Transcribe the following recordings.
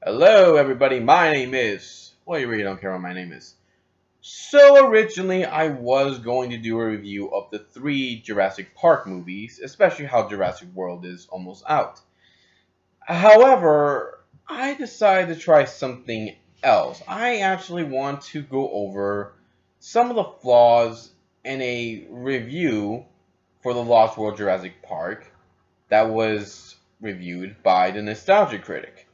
Hello everybody, my name is... Well, you really don't care what my name is. So originally I was going to do a review of the 3 Jurassic Park movies, especially how Jurassic World is almost out. However, I decided to try something else. I actually want to go over some of the flaws in a review for the Lost World Jurassic Park that was reviewed by the Nostalgia Critic.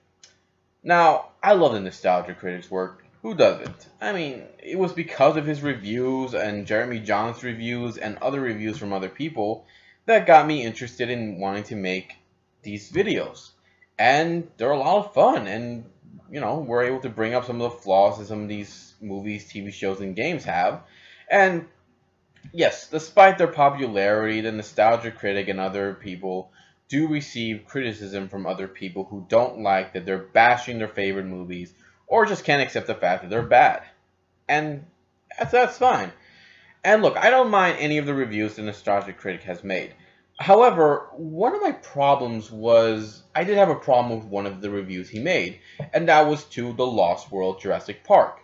Now, I love the Nostalgia Critic's work. Who doesn't? I mean, it was because of his reviews and Jeremy John's reviews and other reviews from other people that got me interested in wanting to make these videos. And they're a lot of fun, and we're able to bring up some of the flaws that some of these movies, TV shows, and games have. And yes, despite their popularity, the Nostalgia Critic and other people do receive criticism from other people who don't like that they're bashing their favorite movies or just can't accept the fact that they're bad. And that's fine. And look, I don't mind any of the reviews the Nostalgia Critic has made. However, one of my problems was I did have a problem with one of the reviews he made, and that was to The Lost World Jurassic Park.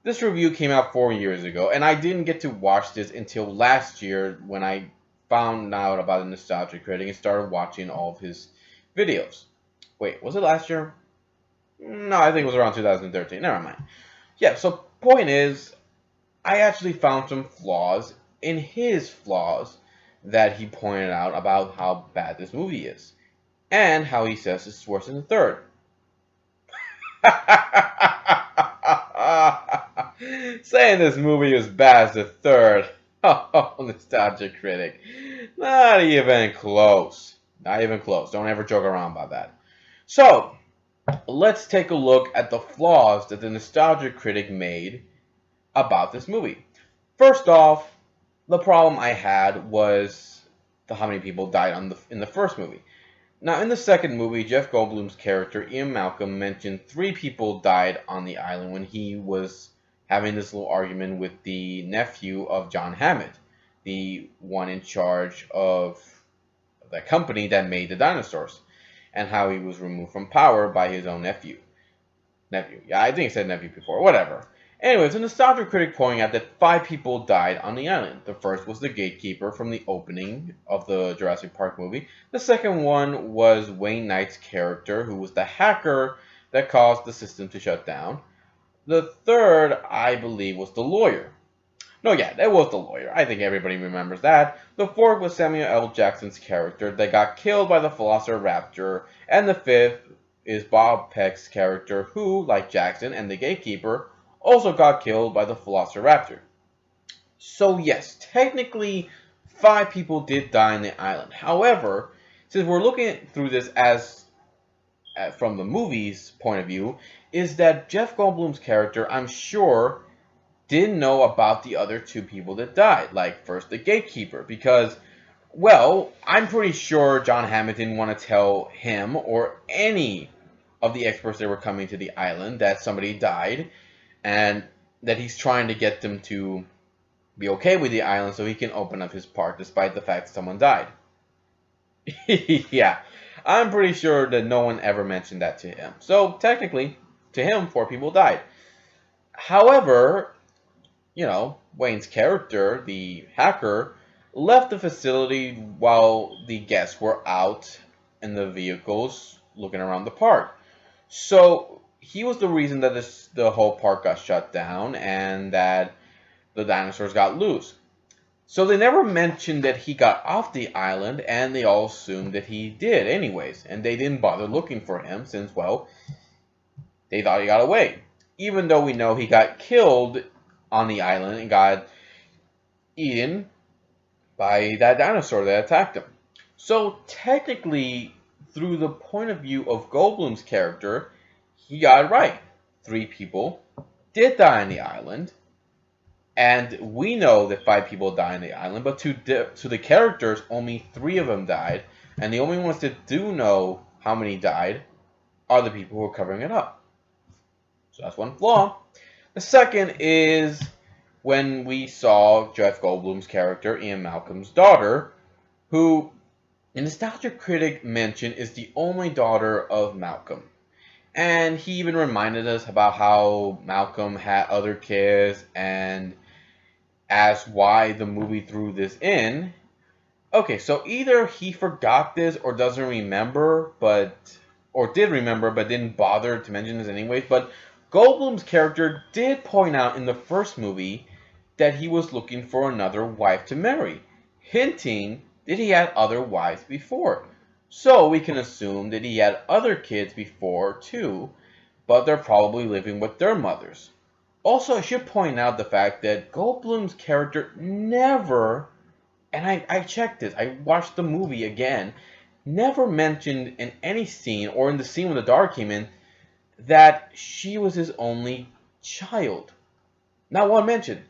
This review came out 4 years ago, and I didn't get to watch this until last year when I found out about the Nostalgia Critic and started watching all of his videos. Wait, was it last year? No, I think it was around 2013. Never mind. Yeah, so point is, I actually found some flaws in his flaws that he pointed out about how bad this movie is. And how he says it's worse than the third. Saying this movie is bad as the third. Oh, Nostalgia Critic. Not even close. Not even close. Don't ever joke around about that. So, let's take a look at the flaws that the Nostalgia Critic made about this movie. First off, the problem I had was how many people died in the first movie. Now, in the second movie, Jeff Goldblum's character, Ian Malcolm, mentioned 3 people died on the island when he was having this little argument with the nephew of John Hammond, the one in charge of the company that made the dinosaurs, and how he was removed from power by his own nephew. Yeah, I think I said nephew before, whatever. Anyways, a Nostalgia Critic pointing out that 5 people died on the island. The first was the gatekeeper from the opening of the Jurassic Park movie. The second one was Wayne Knight's character, who was the hacker that caused the system to shut down. The third, I believe, was the lawyer. No, yeah, that was the lawyer. I think everybody remembers that. The fourth was Samuel L. Jackson's character that got killed by the Velociraptor. And the fifth is Bob Peck's character who, like Jackson and the gatekeeper, also got killed by the Velociraptor. So yes, technically 5 people did die on the island. However, since we're looking through this from the movie's point of view, is that Jeff Goldblum's character, I'm sure, didn't know about the other 2 people that died. Like, first, the gatekeeper. Because, well, I'm pretty sure John Hammond didn't want to tell him or any of the experts that were coming to the island that somebody died. And that he's trying to get them to be okay with the island so he can open up his park despite the fact that someone died. Yeah, I'm pretty sure that no one ever mentioned that to him. So, technically, to him, 4 people died. However, Wayne's character, the hacker, left the facility while the guests were out in the vehicles looking around the park. So, he was the reason that the whole park got shut down and that the dinosaurs got loose. So they never mentioned that he got off the island, and they all assumed that he did anyways. And they didn't bother looking for him since, well, they thought he got away. Even though we know he got killed on the island and got eaten by that dinosaur that attacked him. So technically, through the point of view of Goldblum's character, he got it right. 3 people did die on the island. And we know that 5 people died on the island. But to the characters, only 3 of them died. And the only ones that do know how many died are the people who are covering it up. So that's one flaw. The second is when we saw Jeff Goldblum's character, Ian Malcolm's daughter, who, a Nostalgia Critic mentioned, is the only daughter of Malcolm. And he even reminded us about how Malcolm had other kids and asked why the movie threw this in. Okay, so either he forgot this or doesn't remember, or did remember but didn't bother to mention this anyways. But Goldblum's character did point out in the first movie that he was looking for another wife to marry, hinting that he had other wives before. So we can assume that he had other kids before too, but they're probably living with their mothers. Also, I should point out the fact that Goldblum's character never, and I checked this, I watched the movie again, never mentioned in any scene or in the scene when the dog came in that she was his only child. Not one mention.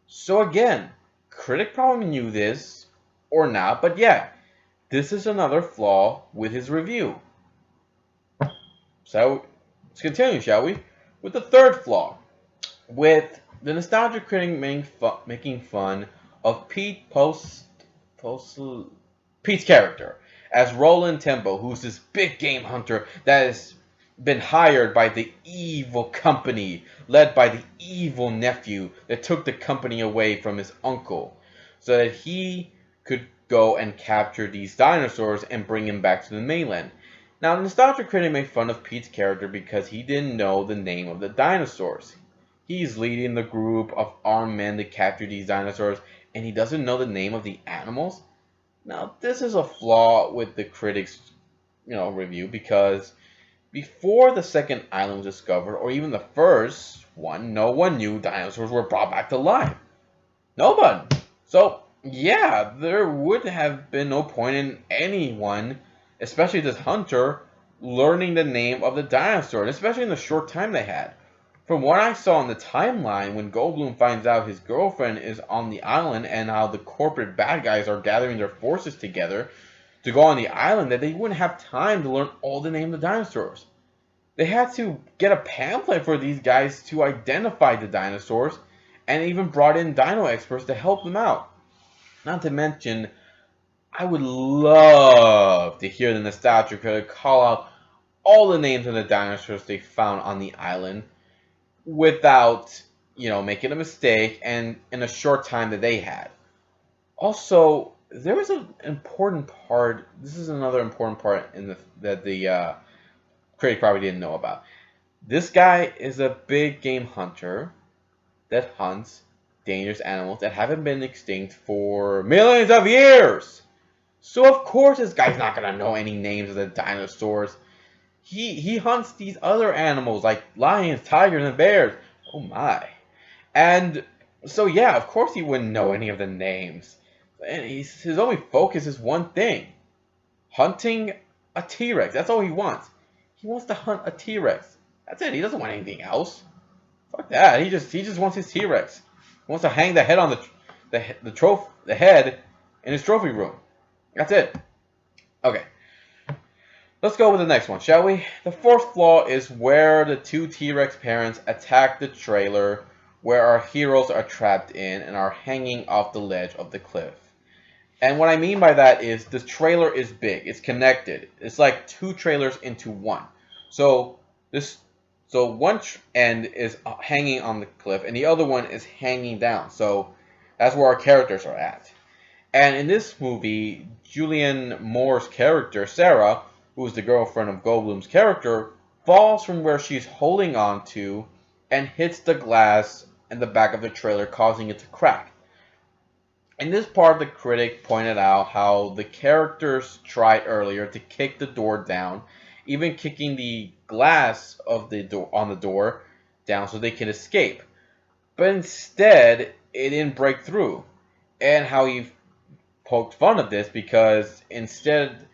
So again, critic probably knew this or not, but yeah, this is another flaw with his review. So let's continue, shall we? With the third flaw, with the Nostalgia Critic making fun of Pete's character as Roland Temple, who's this big game hunter that has been hired by the evil company, led by the evil nephew that took the company away from his uncle, so that he could go and capture these dinosaurs and bring him back to the mainland. Now, the Nostalgia Critic made fun of Pete's character because he didn't know the name of the dinosaurs. He's leading the group of armed men to capture these dinosaurs, and he doesn't know the name of the animals. Now, this is a flaw with the critics' review, because before the second island was discovered, or even the first one, no one knew dinosaurs were brought back to life. No one. So, yeah, there would have been no point in anyone, especially this hunter, learning the name of the dinosaur, especially in the short time they had. From what I saw in the timeline, when Goldblum finds out his girlfriend is on the island and how the corporate bad guys are gathering their forces together to go on the island, that they wouldn't have time to learn all the names of the dinosaurs. They had to get a pamphlet for these guys to identify the dinosaurs, and even brought in dino experts to help them out. Not to mention, I would love to hear the Nostalgia Critic call out all the names of the dinosaurs they found on the island without, making a mistake and in a short time that they had. Also, there was an important part. This is another important part that the critic probably didn't know about. This guy is a big game hunter that hunts dangerous animals that haven't been extinct for millions of years. So of course this guy's not gonna know any names of the dinosaurs. He hunts these other animals like lions, tigers, and bears. Oh my. And so yeah, of course he wouldn't know any of the names. And his only focus is one thing. Hunting a T-Rex. That's all he wants. He wants to hunt a T-Rex. That's it. He doesn't want anything else. Fuck that. He just wants his T-Rex. He wants to hang the head on the head in his trophy room. That's it. Okay. Let's go with the next one, shall we? The fourth flaw is where the two T-Rex parents attack the trailer where our heroes are trapped in and are hanging off the ledge of the cliff. And what I mean by that is the trailer is big. It's connected. It's like two trailers into one. So one end is hanging on the cliff and the other one is hanging down. So that's where our characters are at. And in this movie, Julianne Moore's character, Sarah, who is the girlfriend of Goldblum's character, falls from where she's holding on to and hits the glass in the back of the trailer, causing it to crack. In this part, the critic pointed out how the characters tried earlier to kick the door down, even kicking the glass of the door on the door down so they could escape. But instead, it didn't break through. And how he poked fun of this because instead,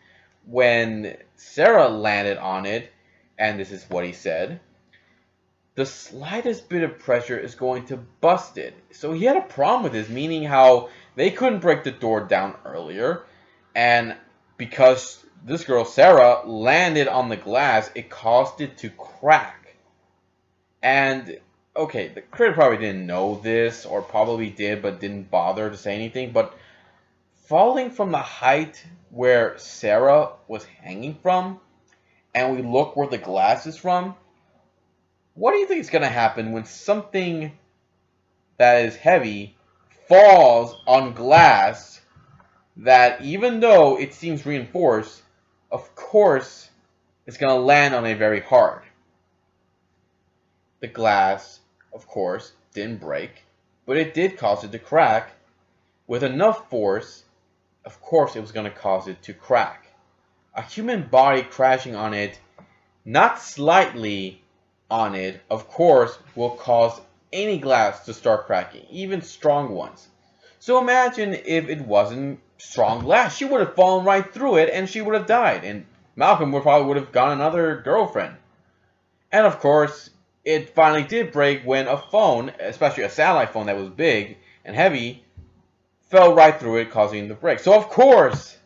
when Sarah landed on it, and this is what he said, the slightest bit of pressure is going to bust it. So he had a problem with this, meaning how they couldn't break the door down earlier, and because this girl, Sarah, landed on the glass, it caused it to crack. And, okay, the critic probably didn't know this, or probably did, but didn't bother to say anything, but falling from the height where Sarah was hanging from, and we look where the glass is from, What do you think is going to happen when something that is heavy falls on glass that, even though it seems reinforced, of course, it's going to land on it very hard? The glass, of course, didn't break, but it did cause it to crack. With enough force, of course, it was going to cause it to crack. A human body crashing on it, not slightly on it, of course, will cause any glass to start cracking, even strong ones. So imagine if it wasn't strong glass. She would have fallen right through it and she would have died. And Malcolm probably would have gotten another girlfriend. And of course, it finally did break when a phone, especially a satellite phone that was big and heavy, fell right through it, causing the break. So of course,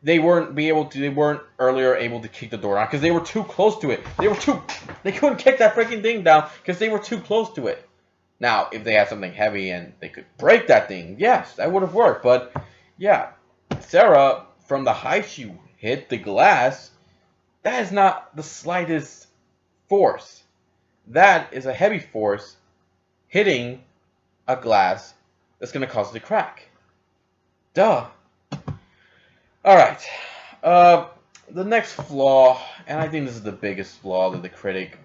they weren't earlier able to kick the door down because they were too close to it. They couldn't kick that freaking thing down because they were too close to it. Now, if they had something heavy and they could break that thing, yes, that would have worked. But yeah, Sarah, from the height she hit the glass, that is not the slightest force. That is a heavy force hitting a glass that's going to cause it to crack. Duh. Alright. The next flaw, and I think this is the biggest flaw that the critic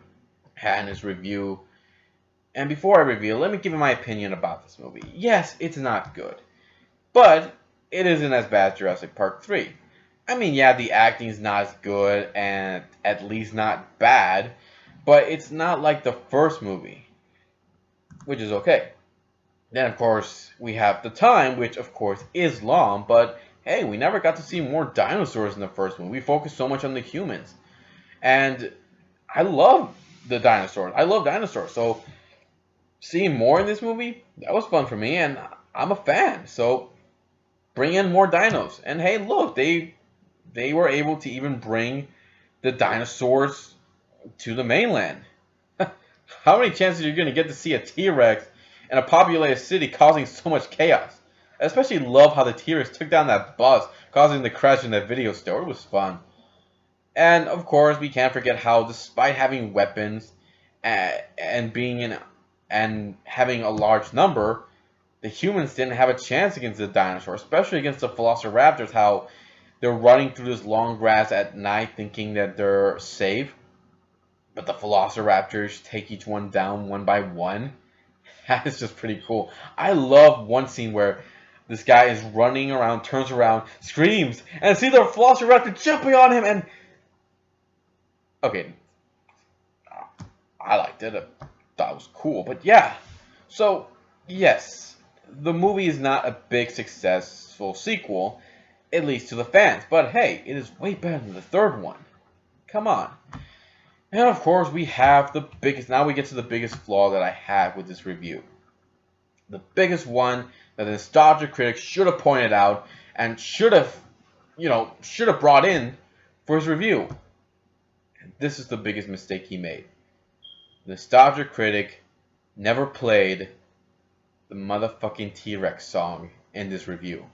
had in his review. And before I reveal, let me give you my opinion about this movie. Yes, it's not good, but it isn't as bad as Jurassic Park 3. I mean, yeah, the acting's not as good, and at least not bad, but it's not like the first movie, which is okay. Then, of course, we have the time, which, of course, is long, but hey, we never got to see more dinosaurs in the first one. We focused so much on the humans. And I love the dinosaurs. I love dinosaurs. So seeing more in this movie, that was fun for me. And I'm a fan. So bring in more dinos. And hey, look, they were able to even bring the dinosaurs to the mainland. How many chances are you going to get to see a T-Rex in a populated city causing so much chaos? I especially love how the T-Rex took down that bus, causing the crash in that video store. It was fun. And of course, we can't forget how, despite having weapons and having a large number, the humans didn't have a chance against the dinosaurs, especially against the Velociraptors. How they're running through this long grass at night, thinking that they're safe, but the Velociraptors take each one down one by one. That is just pretty cool. I love one scene where this guy is running around, turns around, screams, and see the Velociraptor jumping on him, and okay, I liked it. I thought it was cool, but yeah. So yes, the movie is not a big successful sequel, at least to the fans. But hey, it is way better than the third one. Come on. And of course, we have the biggest. Now we get to the biggest flaw that I have with this review. The biggest one that the Nostalgia Critic should have pointed out and should have brought in for his review. And this is the biggest mistake he made. The Nostalgia Critic never played the motherfucking T-Rex song in this review.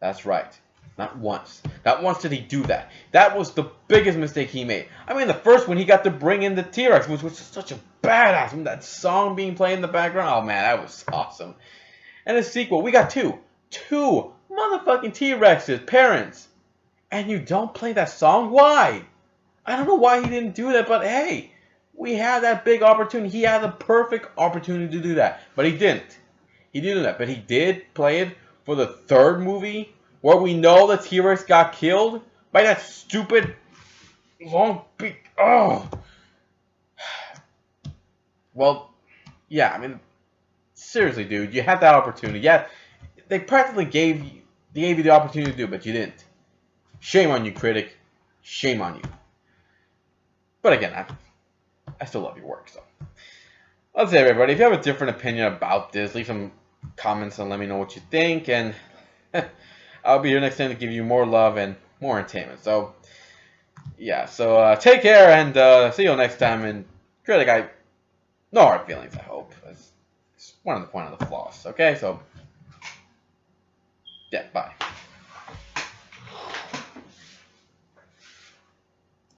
That's right. Not once. Not once did he do that. That was the biggest mistake he made. I mean, the first one, he got to bring in the T-Rex, which was such a badass. I mean, that song being played in the background, oh man, that was awesome. And the sequel, we got two motherfucking T-Rexes, parents. And you don't play that song? Why? I don't know why he didn't do that, but hey, we had that big opportunity. He had the perfect opportunity to do that, but he didn't. He didn't do that, but he did play it for the third movie, where we know the T-Rex got killed by that stupid long beak. Oh. Well, yeah, I mean, seriously, dude, you had that opportunity. Yeah, they practically gave you the opportunity to do it, but you didn't. Shame on you, critic. Shame on you. But again, I still love your work, so. That's it, everybody. If you have a different opinion about this, leave some comments and let me know what you think, and I'll be here next time to give you more love and more entertainment. So, yeah. So, take care, and see you next time. And critic, no hard feelings, I hope. It's one of the flaws. Okay, so, yeah, bye.